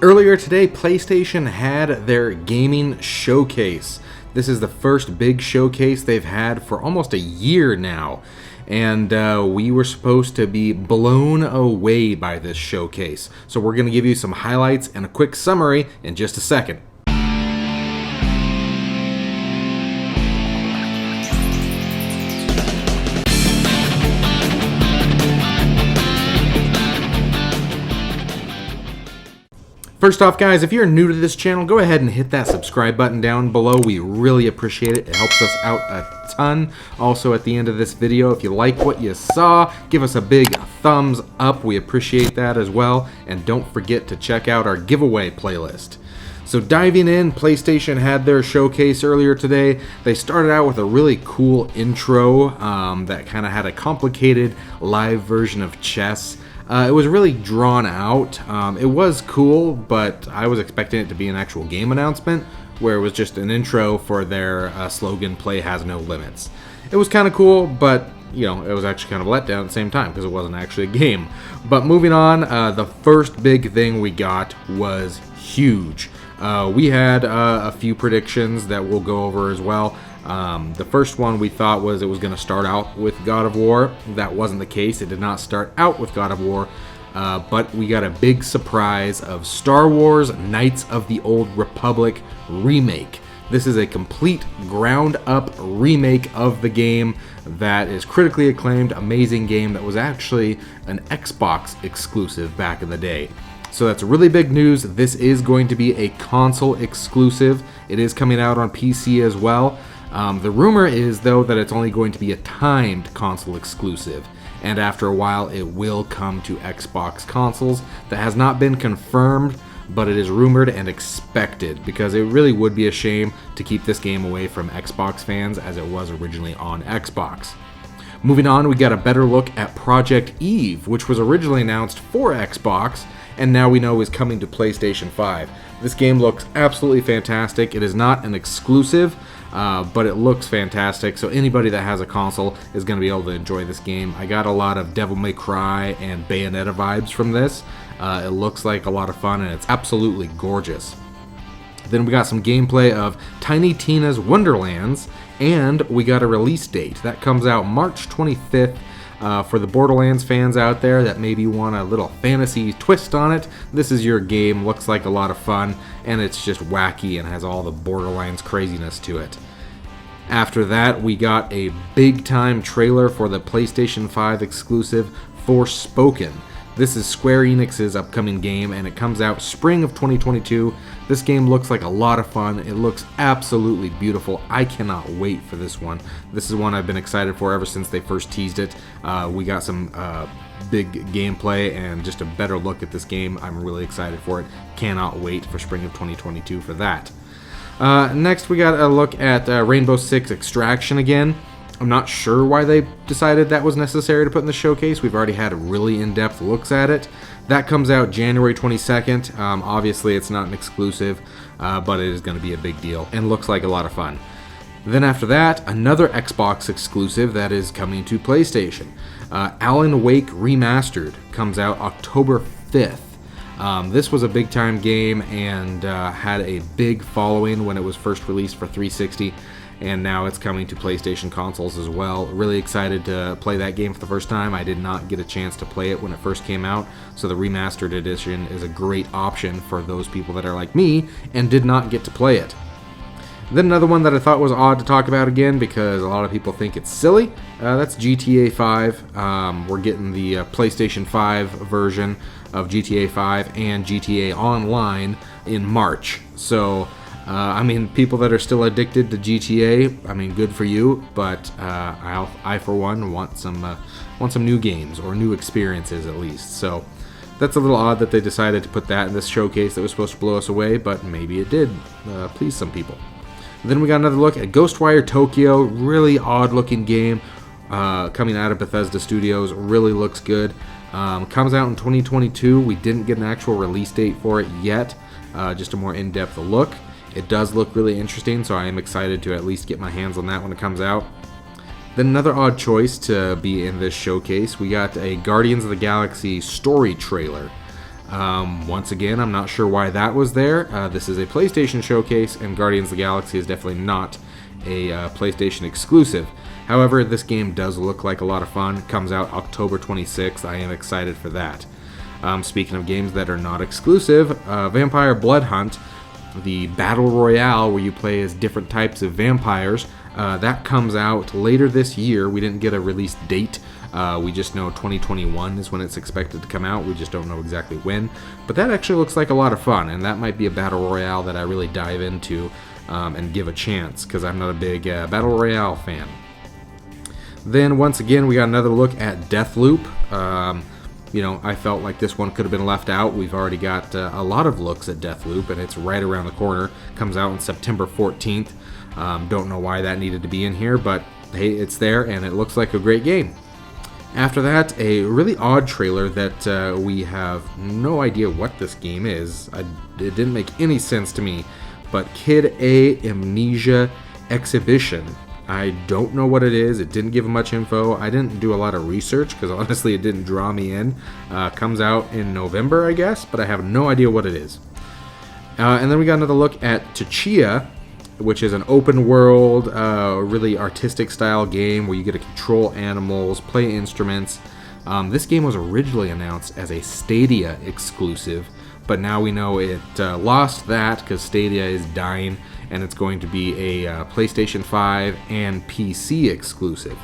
Earlier today, PlayStation had their gaming showcase. This is the first big showcase they've had for almost a year now. And we were supposed to be blown away by this showcase. So we're going to give you some highlights and a quick summary in just a second. First off, guys, if you're new to this channel, go ahead and hit that subscribe button down below. We really appreciate it. It helps us out a ton. Also, at the end of this video, if you like what you saw, give us a big thumbs up. We appreciate that as well. And don't forget to check out our giveaway playlist. So diving in, PlayStation had their showcase earlier today. They started out with a really cool intro that kind of had a complicated live version of chess. It was really drawn out. It was cool, but I was expecting it to be an actual game announcement where it was just an intro for their slogan, "Play has no limits." It was kind of cool, but you know, it was actually kind of a letdown at the same time because it wasn't actually a game. But moving on, the first big thing we got was huge. We had a few predictions that we'll go over as well. The first one we thought was it was going to start out with God of War. That wasn't the case. It did not start out with God of War, but we got a big surprise of Star Wars Knights of the Old Republic remake. This is a complete ground-up remake of the game that is critically acclaimed, amazing game that was actually an Xbox exclusive back in the day. So that's really big news. This is going to be a console exclusive. It is coming out on PC as well. The rumor is, though, that it's only going to be a timed console exclusive, and after a while it will come to Xbox consoles. That has not been confirmed, but it is rumored and expected, because it really would be a shame to keep this game away from Xbox fans as it was originally on Xbox. Moving on, we got a better look at Project Eve, which was originally announced for Xbox, and now we know is coming to PlayStation 5. This game looks absolutely fantastic. It is not an exclusive, but it looks fantastic, so anybody that has a console is going to be able to enjoy this game. I got a lot of Devil May Cry and Bayonetta vibes from this. It looks like a lot of fun, and it's absolutely gorgeous. Then we got some gameplay of Tiny Tina's Wonderlands, and we got a release date. That comes out March 25th. For the Borderlands fans out there that maybe want a little fantasy twist on it, this is your game. Looks like a lot of fun, and it's just wacky and has all the Borderlands craziness to it. After that, we got a big-time trailer for the PlayStation 5 exclusive Forspoken. This is Square Enix's upcoming game, and it comes out spring of 2022. This game looks like a lot of fun. It looks absolutely beautiful. I cannot wait for this one. This is one I've been excited for ever since they first teased it. We got some big gameplay and just a better look at this game. I'm really excited for it. Cannot wait for spring of 2022 for that. Next, we got a look at Rainbow Six Extraction again. I'm not sure why they decided that was necessary to put in the showcase. We've already had really in-depth looks at it. That comes out January 22nd. Obviously, it's not an exclusive, but it is going to be a big deal and looks like a lot of fun. Then after that, another Xbox exclusive that is coming to PlayStation. Alan Wake Remastered comes out October 5th. This was a big-time game and had a big following when it was first released for 360. And now it's coming to PlayStation consoles as well. Really excited to play that game for the first time. I did not get a chance to play it when it first came out, so the remastered edition is a great option for those people that are like me and did not get to play it. Then another one that I thought was odd to talk about again because a lot of people think it's silly, that's GTA 5. We're getting the PlayStation 5 version of GTA 5 and GTA Online in March. So I mean, people that are still addicted to GTA, I mean, good for you, but I for one want some new games or new experiences at least. So that's a little odd that they decided to put that in this showcase that was supposed to blow us away, but maybe it did please some people. Then we got another look at Ghostwire Tokyo, really odd looking game coming out of Bethesda Studios, really looks good. Comes out in 2022. We didn't get an actual release date for it yet, just a more in-depth look. It does look really interesting, so I am excited to at least get my hands on that when it comes out. Then another odd choice to be in this showcase, we got a Guardians of the Galaxy story trailer. Once again, I'm not sure why that was there. This is a PlayStation showcase, and Guardians of the Galaxy is definitely not a PlayStation exclusive. However, this game does look like a lot of fun. It comes out October 26th. I am excited for that. Speaking of games that are not exclusive, Vampire Blood Hunt, the Battle Royale where you play as different types of vampires, that comes out later this year. We didn't get a release date. We just know 2021 is when it's expected to come out. We just don't know exactly when. But that actually looks like a lot of fun, and that might be a Battle Royale that I really dive into and give a chance, because I'm not a big Battle Royale fan. Then once again, we got another look at Deathloop. I felt like this one could have been left out. We've already got a lot of looks at Deathloop, and it's right around the corner. Comes out on September 14th. Don't know why that needed to be in here, but hey, it's there, and it looks like a great game. After that, a really odd trailer that we have no idea what this game is. It didn't make any sense to me, but Kid A Amnesia Exhibition. I don't know what it is. It didn't give much info. I didn't do a lot of research because honestly it didn't draw me in. Comes out in November, I guess, but I have no idea what it is. And then we got another look at Tchia, which is an open world, really artistic style game where you get to control animals, play instruments. This game was originally announced as a Stadia exclusive, but now we know it lost that because Stadia is dying, and it's going to be a PlayStation 5 and PC exclusive.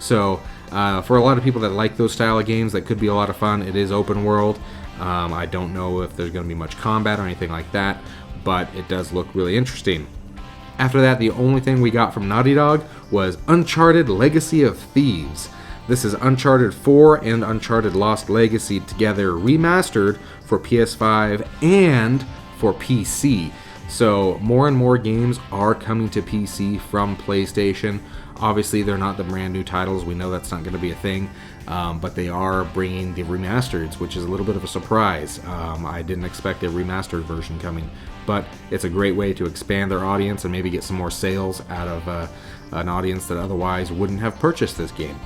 So for a lot of people that like those style of games, that could be a lot of fun. It is open world. I don't know if there's going to be much combat or anything like that, but it does look really interesting. After that, the only thing we got from Naughty Dog was Uncharted Legacy of Thieves. This is Uncharted 4 and Uncharted Lost Legacy together remastered for PS5 and for PC. So more and more games are coming to PC from PlayStation. Obviously, they're not the brand new titles. We know that's not going to be a thing, but they are bringing the remasters, which is a little bit of a surprise. I didn't expect a remastered version coming, but it's a great way to expand their audience and maybe get some more sales out of an audience that otherwise wouldn't have purchased this game.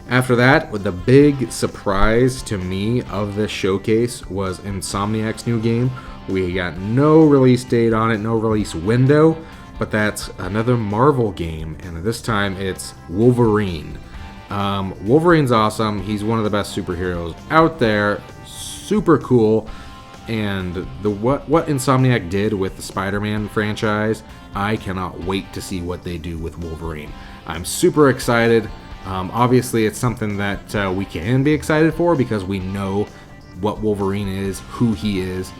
After that, the big surprise to me of this showcase was Insomniac's new game. We got no release date on it, no release window, but that's another Marvel game, and this time it's Wolverine. Wolverine's awesome. He's one of the best superheroes out there. Super cool. And what Insomniac did with the Spider-Man franchise, I cannot wait to see what they do with Wolverine. I'm super excited. Obviously, it's something that we can be excited for because we know what Wolverine is, who he is.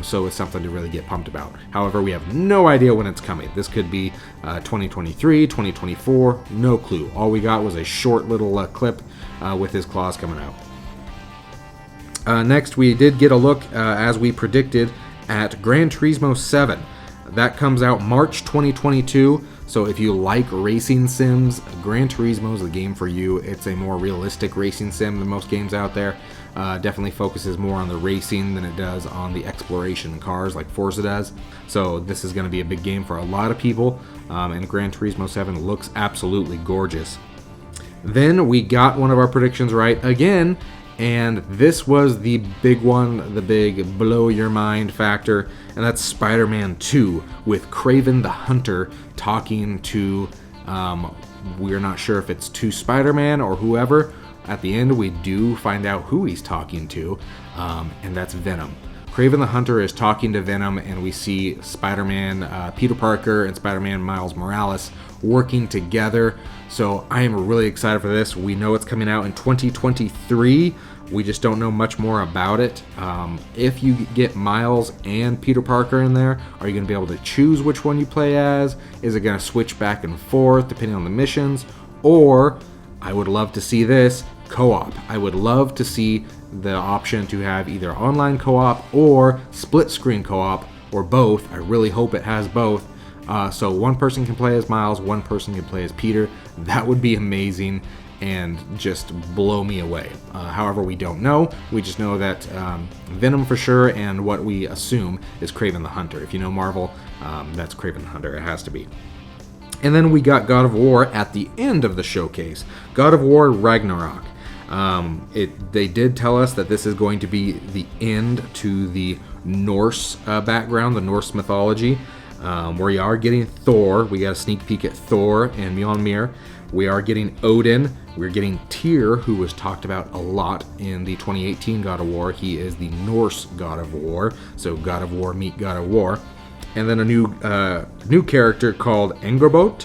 So it's something to really get pumped about. However, we have no idea when it's coming. This could be 2023, 2024, no clue. All we got was a short little clip with his claws coming out. Next, we did get a look, as we predicted, at Gran Turismo 7. That comes out March 2022. So if you like racing sims, Gran Turismo is the game for you. It's a more realistic racing sim than most games out there. Definitely focuses more on the racing than it does on the exploration cars like Forza does. So this is going to be a big game for a lot of people, and Gran Turismo 7 looks absolutely gorgeous. Then we got one of our predictions right again, and this was the big one, the big blow your mind factor, and that's Spider-Man 2 with Kraven the Hunter talking to, we're not sure if it's to Spider-Man or whoever. At the end, we do find out who he's talking to, and that's Venom. Kraven the Hunter is talking to Venom, and we see Spider-Man Peter Parker and Spider-Man Miles Morales working together. So I am really excited for this. We know it's coming out in 2023. We just don't know much more about it. If you get Miles and Peter Parker in there, are you going to be able to choose which one you play as? Is it going to switch back and forth depending on the missions? Or, I would love to see this, co-op. I would love to see the option to have either online co-op or split screen co-op, or both. I really hope it has both. So one person can play as Miles, one person can play as Peter. That would be amazing and just blow me away. However, we don't know. We just know that Venom for sure, and what we assume is Kraven the Hunter. If you know Marvel, that's Kraven the Hunter. It has to be. And then we got God of War at the end of the showcase. God of War Ragnarok. They did tell us that this is going to be the end to the Norse background, the Norse mythology. We are getting Thor. We got a sneak peek at Thor and Mjolnir. We are getting Odin. We're getting Tyr, who was talked about a lot in the 2018 God of War. He is the Norse God of War, so God of War meet God of War. And then a new character called Angrboda,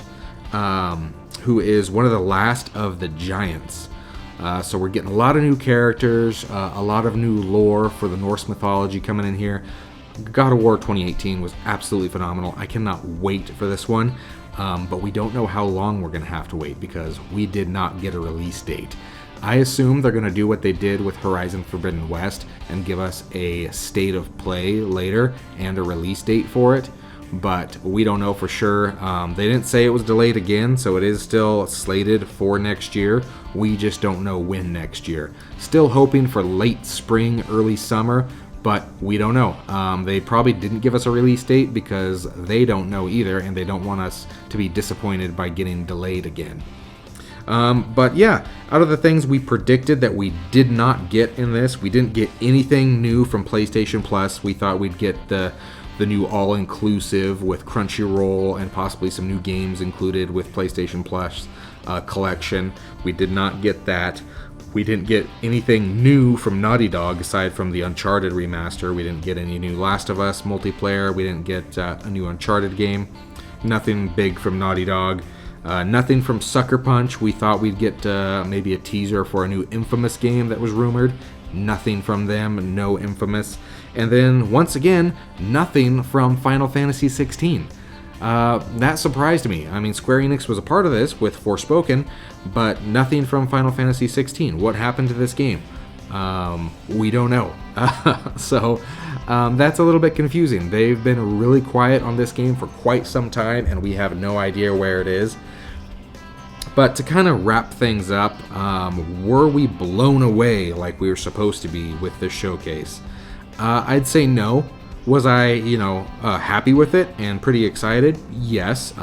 who is one of the last of the giants. So we're getting a lot of new characters, a lot of new lore for the Norse mythology coming in here. God of War 2018 was absolutely phenomenal. I cannot wait for this one, but we don't know how long we're going to have to wait because we did not get a release date. I assume they're going to do what they did with Horizon Forbidden West and give us a state of play later and a release date for it, but we don't know for sure. They didn't say it was delayed again, so it is still slated for next year. We just don't know when next year. Still hoping for late spring, early summer, but we don't know. They probably didn't give us a release date because they don't know either, and they don't want us to be disappointed by getting delayed again. But yeah, out of the things we predicted that we did not get in this, we didn't get anything new from PlayStation Plus. We thought we'd get the new all-inclusive with Crunchyroll and possibly some new games included with PlayStation Plus collection. We did not get that. We didn't get anything new from Naughty Dog aside from the Uncharted remaster. We didn't get any new Last of Us multiplayer. We didn't get a new Uncharted game. Nothing big from Naughty Dog. Nothing from Sucker Punch. We thought we'd get maybe a teaser for a new Infamous game that was rumored. Nothing from them, no Infamous. And then, once again, nothing from Final Fantasy 16. That surprised me. I mean, Square Enix was a part of this with Forspoken, but nothing from Final Fantasy 16. What happened to this game? We don't know. So that's a little bit confusing. They've been really quiet on this game for quite some time, and we have no idea where it is. But to kind of wrap things up, were we blown away like we were supposed to be with this showcase? I'd say no. Was I, happy with it and pretty excited? Yes.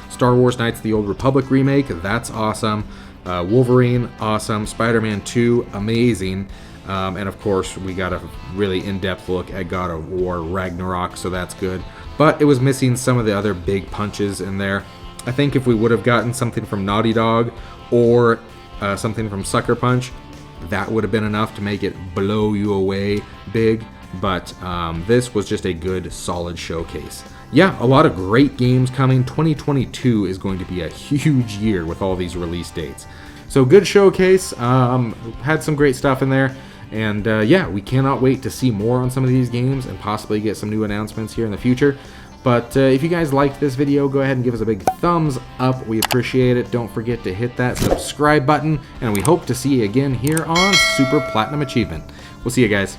Star Wars Knights of the Old Republic remake, that's awesome. Wolverine, awesome. Spider-Man 2, amazing. And of course, we got a really in-depth look at God of War Ragnarok, so that's good. But it was missing some of the other big punches in there. I think if we would have gotten something from Naughty Dog or something from Sucker Punch, that would have been enough to make it blow you away big. But this was just a good, solid showcase. Yeah, a lot of great games coming. 2022 is going to be a huge year with all these release dates. So good showcase. Had some great stuff in there. And yeah, we cannot wait to see more on some of these games and possibly get some new announcements here in the future. But if you guys liked this video, go ahead and give us a big thumbs up. We appreciate it. Don't forget to hit that subscribe button. And we hope to see you again here on Super Platinum Achievement. We'll see you guys.